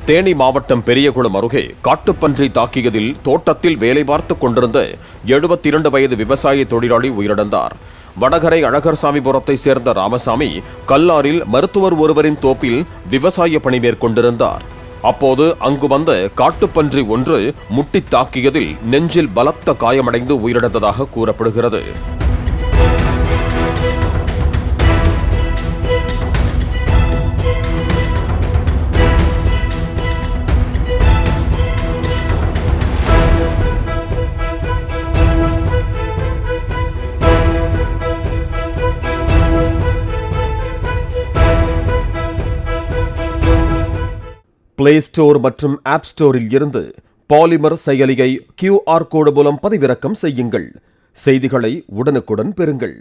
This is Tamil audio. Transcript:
தேனி மாவட்டம் பெரியகுளம் அருகே காட்டுப்பன்றி தாக்கியதில் தோட்டத்தில் வேலை பார்த்துக் கொண்டிருந்த 72 வயது விவசாய தொழிலாளி உயிரிழந்தார். வடகரை அழகர்சாமிபுரத்தை சேர்ந்த ராமசாமி கல்லாரில் மருத்துவர் ஒருவரின் தோப்பில் விவசாய பணி மேற்கொண்டிருந்தார். அப்போது அங்கு வந்த காட்டுப்பன்றி ஒன்று முட்டி தாக்கியதில் நெஞ்சில் பலத்த காயமடைந்து உயிரிழந்ததாக கூறப்படுகிறது. பிளே ஸ்டோர் மற்றும் ஆப் ஸ்டோரில் இருந்து பாலிமர் செயலியை QR கோடு மூலம் பதிவிறக்கம் செய்யுங்கள். செய்திகளை உடனுக்குடன் பெறுங்கள்.